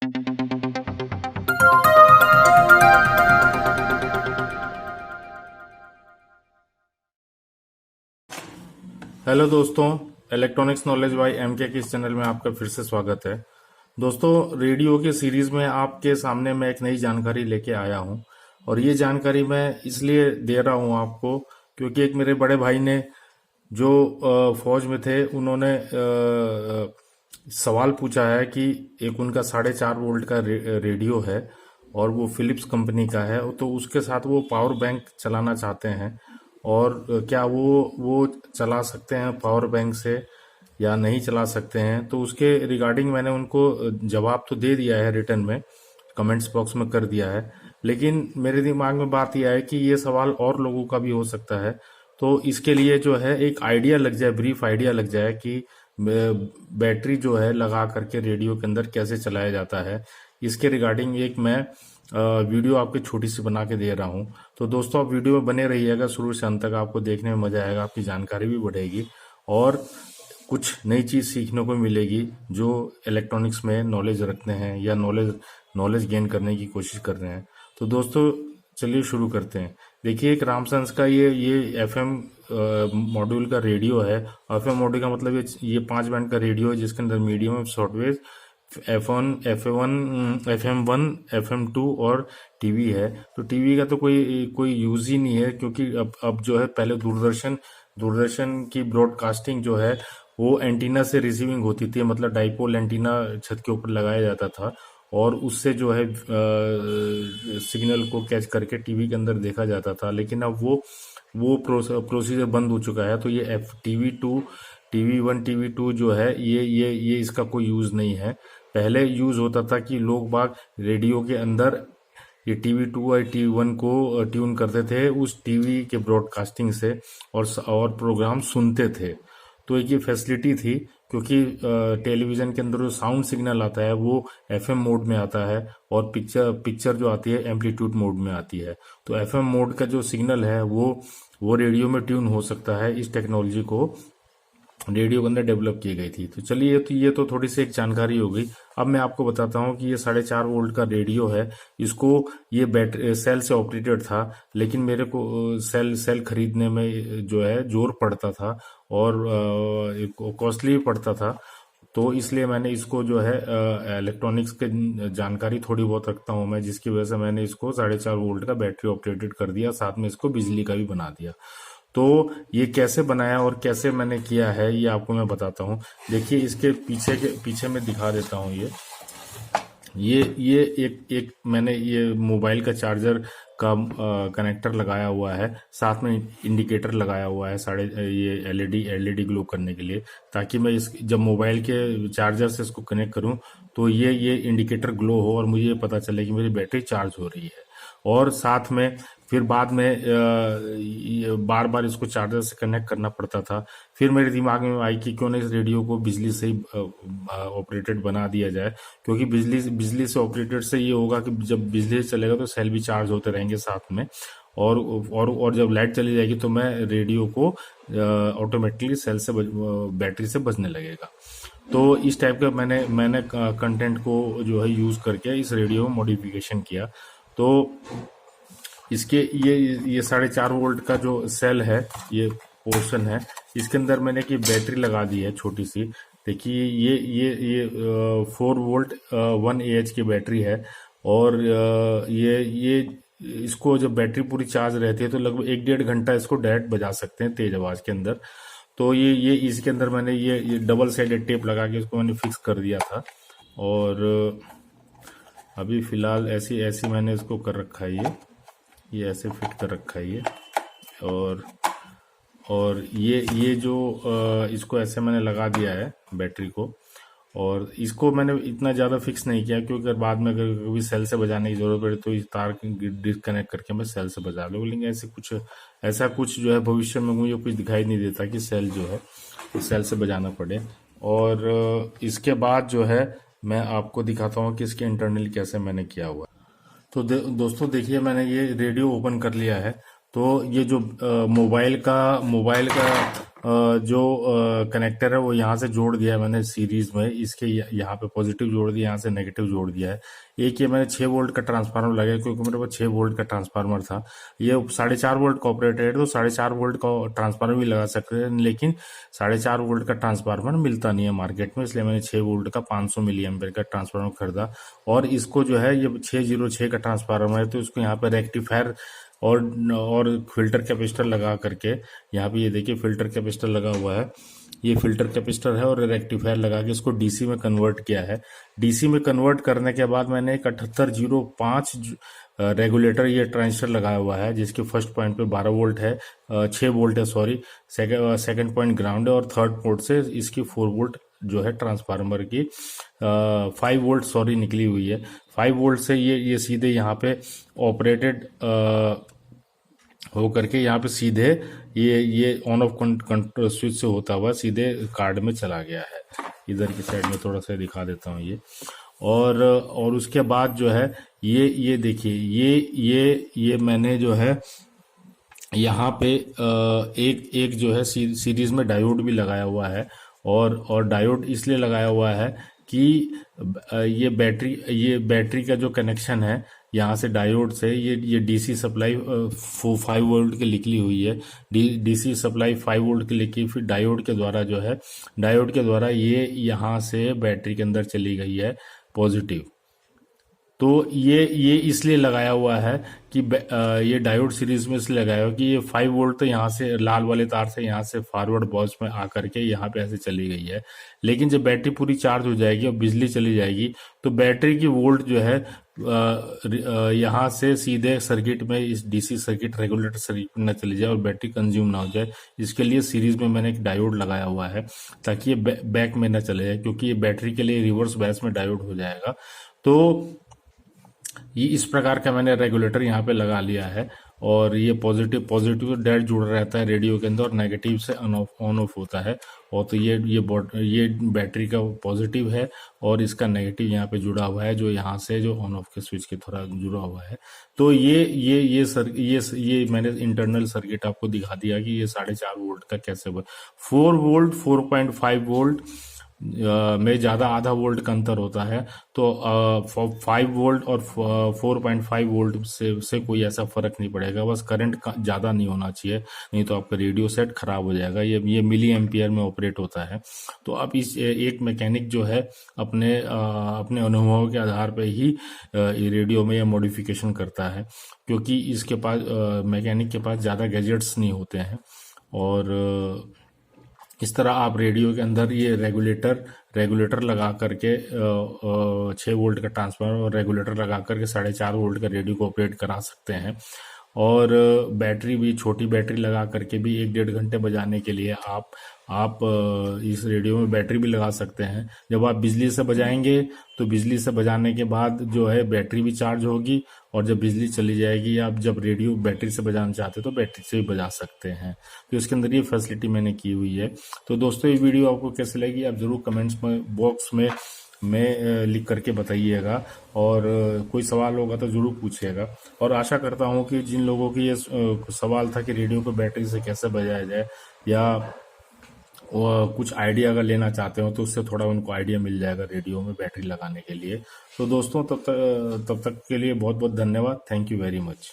Hello दोस्तों, electronics knowledge by MK के इस चैनल में आपका फिर से स्वागत है। दोस्तों, रेडियो के सीरीज में आपके सामने मैं एक नई जानकारी लेके आया हूं और ये जानकारी मैं इसलिए दे रहा हूं आपको क्योंकि एक मेरे बड़े भाई ने जो फौज में थे उन्होंने सवाल पूछा है कि एक उनका 4.5 वोल्ट का रेडियो है और वो फिलिप्स कंपनी का है, तो उसके साथ वो पावर बैंक चलाना चाहते हैं और क्या वो चला सकते हैं पावर बैंक से या नहीं चला सकते हैं। तो उसके रिगार्डिंग मैंने उनको जवाब तो दे दिया है, रिटर्न में कमेंट्स बॉक्स में कर दिया है, लेकिन मेरे दिमाग में बात यह है कि ये सवाल और लोगों का भी हो सकता है। तो इसके लिए जो है एक आइडिया लग जाए, ब्रीफ आइडिया लग जाए कि बैटरी जो है लगा करके रेडियो के अंदर कैसे चलाया जाता है। इसके रिगार्डिंग एक मैं वीडियो आपकी छोटी सी बना के दे रहा हूं। तो दोस्तों, आप वीडियो में बने रहिएगा, शुरू से अंत तक आपको देखने में मजा आएगा, आपकी जानकारी भी बढ़ेगी और कुछ नई चीज सीखने को मिलेगी जो इलेक्ट्रॉनिक्स में नॉलेज रखते हैं या नॉलेज गेन करने की कोशिश कर रहे हैं। तो दोस्तों, चलिए शुरू करते हैं। देखिए, एक रामसंस का ये एफएम मॉड्यूल का रेडियो है। एफएम मॉड्यूल का मतलब ये 5 बैंड का रेडियो है जिसके अंदर medium wave, shortwave, FM1 FM2 और टीवी है। तो टीवी का तो कोई यूज ही नहीं है क्योंकि अब जो है, पहले दूरदर्शन की ब्रॉडकास्टिंग जो है वो एंटीना से रिसीविंग होती थी, मतलब डाइपोल एंटीना छत के ऊपर लगाया जाता था और उससे जो है सिग्नल को कैच करके टीवी के अंदर देखा जाता था। लेकिन अब वो प्रोसीजर बंद हो चुका है। तो ये टीवी 1 टीवी 2 जो है ये इसका कोई यूज नहीं है। पहले यूज होता था कि लोग बाग रेडियो के अंदर ये टीवी 2 और टीवी 1 को ट्यून करते थे उस टीवी के ब्रॉडकास्टिंग से और प्रोग्राम सुनते थे। तो एक ये फैसिलिटी थी क्योंकि टेलीविजन के अंदर जो साउंड सिग्नल आता है वो एफएम मोड में आता है और पिक्चर जो आती है एम्पलीट्यूड मोड में आती है। तो एफएम मोड का जो सिग्नल है वो रेडियो में ट्यून हो सकता है। इस टेक्नोलॉजी को रेडियो के अंदर डेवलप की गई थी। तो चलिए, ये तो थोड़ी सी एक जानकारी हो गई। अब मैं आपको बताता हूँ कि ये 4.5 वोल्ट का रेडियो है। इसको ये बैटरी सेल से ऑपरेटेड था, लेकिन मेरे को सेल खरीदने में जो है जोर पड़ता था और कॉस्टली भी पड़ता था। तो इसलिए मैंने इसको जो है इलेक्ट्रॉनिक्स के जानकारी थोड़ी बहुत रखता हूँ मैं, जिसकी वजह से मैंने इसको 4.5 वोल्ट का बैटरी ऑपरेटेड कर दिया, साथ में इसको बिजली का भी बना दिया। तो ये कैसे बनाया और कैसे मैंने किया है ये आपको मैं बताता हूँ। देखिए, इसके पीछे में दिखा देता हूँ। ये एक मैंने ये मोबाइल का चार्जर का कनेक्टर लगाया हुआ है, साथ में इंडिकेटर लगाया हुआ है ये एलईडी ग्लो करने के लिए, ताकि मैं जब मोबाइल के चार्जर से इसको कनेक्ट करूं तो ये इंडिकेटर ग्लो हो और मुझे ये पता चले कि मेरी बैटरी चार्ज हो रही है। और साथ में फिर बाद में बार बार इसको चार्जर से कनेक्ट करना पड़ता था। फिर मेरे दिमाग में आई कि क्यों ना इस रेडियो को बिजली से ही ऑपरेटेड बना दिया जाए, क्योंकि बिजली से ऑपरेटेड से ये होगा कि जब बिजली से चलेगा तो सेल भी चार्ज होते रहेंगे साथ में, और जब लाइट चली जाएगी तो मैं रेडियो को ऑटोमेटिकली सेल से बैटरी से बजने लगेगा। तो इस टाइप का मैंने कंटेंट को जो है यूज करके इस रेडियो में मॉडिफिकेशन किया। तो इसके ये 4.5 वोल्ट का जो सेल है, ये पोर्शन है, इसके अंदर मैंने की बैटरी लगा दी है छोटी सी। देखिए, ये 4 वोल्ट 1 AH की बैटरी है और ये इसको जब बैटरी पूरी चार्ज रहती है तो लगभग 1-1.5 घंटा इसको डायरेक्ट बजा सकते हैं तेज आवाज के अंदर। तो ये इसके अंदर मैंने ये डबल साइडेड टेप लगा के इसको मैंने फिक्स कर दिया था और अभी फिलहाल ऐसी मैंने इसको कर रखा है। ये ऐसे फिट कर रखा है ये, और ये जो इसको ऐसे मैंने लगा दिया है बैटरी को, और इसको मैंने इतना ज़्यादा फिक्स नहीं किया क्योंकि बाद में अगर कभी सेल से बजाने की जरूरत पड़े तो इस तार डिस्कनेक्ट करके मैं सेल से बजा लूँ। लेकिन ऐसा कुछ जो है भविष्य में मुझे कुछ दिखाई नहीं देता कि सेल जो है सेल से बजाना पड़े। और इसके बाद जो है मैं आपको दिखाता हूँ कि इसके इंटरनल कैसे मैंने किया हुआ। तो दोस्तों, देखिए, मैंने ये रेडियो ओपन कर लिया है। तो ये जो मोबाइल का जो कनेक्टर है वो यहाँ से जोड़ दिया है मैंने सीरीज में, इसके यहाँ पे पॉजिटिव जोड़ दिया, यहाँ से नेगेटिव जोड़ दिया है। एक ये मैंने 6 वोल्ट का ट्रांसफार्मर लगाया क्योंकि मेरे पास 6 वोल्ट का ट्रांसफार्मर था। ये 4.5 वोल्ट का ऑपरेटेड है, तो 4.5 वोल्ट का ट्रांसफार्मर भी लगा सकते हैं, लेकिन 4.5 वोल्ट का ट्रांसफार्मर मिलता नहीं है मार्केट में, इसलिए मैंने 6 वोल्ट का 500 मिली एम्पेयर का ट्रांसफार्मर खरीदा। और इसको जो है ये 606 का ट्रांसफार्मर है, तो इसको यहाँ पे रेक्टिफायर और फिल्टर कैपेसिटर लगा करके, यहाँ पे ये देखिए फिल्टर कैपेसिटर लगा हुआ है, ये फिल्टर कैपेसिटर है, और रेक्टिफायर लगा के इसको डीसी में कन्वर्ट किया है। डीसी में कन्वर्ट करने के बाद मैंने एक 7805 रेगुलेटर ये ट्रांजिस्टर लगाया हुआ है, जिसके फर्स्ट पॉइंट पे 12 वोल्ट है, 6 वोल्ट है सॉरी, सेकंड पॉइंट ग्राउंड है, और थर्ड पोर्ट से इसकी 4 वोल्ट जो है ट्रांसफार्मर की 5 वोल्ट सॉरी निकली हुई है। 5 वोल्ट से ये सीधे यहाँ पे ऑपरेटेड हो करके यहाँ पे सीधे ये ऑन ऑफ कंट्रोल स्विच से होता हुआ सीधे कार्ड में चला गया है। इधर की साइड में थोड़ा सा दिखा देता हूँ ये। और उसके बाद जो है ये देखिए ये मैंने जो है यहाँ पे एक एक जो है सीरीज में डायोड भी लगाया हुआ है, और डायोड इसलिए लगाया हुआ है कि ये बैटरी का जो कनेक्शन है यहाँ से डायोड से, ये डीसी सप्लाई 5 वोल्ट की निकली हुई है, डीसी सप्लाई 5 वोल्ट की लिखी, फिर डायोड के द्वारा जो है, डायोड के द्वारा ये यहाँ से बैटरी के अंदर चली गई है पॉजिटिव। तो ये इसलिए लगाया हुआ है कि ये डायोड सीरीज में इसलिए लगाया हुआ कि ये 5 वोल्ट तो यहाँ से लाल वाले तार से यहाँ से फॉरवर्ड बॉक्स में आकर के यहाँ पे ऐसे चली गई है, लेकिन जब बैटरी पूरी चार्ज हो जाएगी और बिजली चली जाएगी तो बैटरी की वोल्ट जो है यहाँ से सीधे सर्किट में, इस डीसी सर्किट रेगुलेटर सर्किट में न चली जाए और बैटरी कंज्यूम ना हो जाए। इसके लिए सीरीज में मैंने एक डायोड लगाया हुआ है ताकि ये बैक में न चले जाए, क्योंकि ये बैटरी के लिए रिवर्स बायस में डायोड हो जाएगा। तो ये इस प्रकार का मैंने रेगुलेटर यहाँ पे लगा लिया है, और ये पॉजिटिव पॉजिटिव डायरेक्ट जुड़ा रहता है रेडियो के अंदर, और नेगेटिव से ऑन ऑफ होता है। और तो ये बैटरी का पॉजिटिव है, और इसका नेगेटिव यहाँ पे जुड़ा हुआ है, जो यहाँ से जो ऑन ऑफ के स्विच के थोड़ा जुड़ा हुआ है। तो ये मैंने इंटरनल सर्किट आपको दिखा दिया कि ये 4.5 वोल्ट का कैसे 4 वोल्ट 4.5 वोल्ट में ज़्यादा आधा वोल्ट का अंतर होता है। तो 5 वोल्ट और 4.5 वोल्ट से कोई ऐसा फर्क नहीं पड़ेगा, बस करंट ज़्यादा नहीं होना चाहिए, नहीं तो आपका रेडियो सेट खराब हो जाएगा। ये मिली एम्पियर में ऑपरेट होता है। तो अब इस एक मैकेनिक जो है अपने अनुभव के आधार पर ही रेडियो में यह मॉडिफिकेशन करता है, क्योंकि इसके पास मैकेनिक के पास ज़्यादा गैजेट्स नहीं होते हैं। और इस तरह आप रेडियो के अंदर ये रेगुलेटर लगा करके 6 वोल्ट का ट्रांसफार्मर और रेगुलेटर लगा करके 4.5 वोल्ट का रेडियो को ऑपरेट करा सकते हैं। और बैटरी भी, छोटी बैटरी लगा करके भी 1-1.5 घंटे बजाने के लिए आप इस रेडियो में बैटरी भी लगा सकते हैं। जब आप बिजली से बजाएंगे तो बिजली से बजाने के बाद जो है बैटरी भी चार्ज होगी, और जब बिजली चली जाएगी, आप जब रेडियो बैटरी से बजाना चाहते हो तो बैटरी से भी बजा सकते हैं। तो इसके अंदर ये फैसिलिटी मैंने की हुई है। तो दोस्तों, ये वीडियो आपको कैसी लगी आप ज़रूर कमेंट्स में बॉक्स में लिख करके बताइएगा, और कोई सवाल होगा तो ज़रूर पूछिएगा। और आशा करता हूँ कि जिन लोगों की ये सवाल था कि रेडियो को बैटरी से कैसे बजाया जाए, या कुछ आइडिया अगर लेना चाहते हो तो उससे थोड़ा उनको आइडिया मिल जाएगा रेडियो में बैटरी लगाने के लिए। तो दोस्तों, तब तक के लिए बहुत बहुत धन्यवाद। Thank you very much.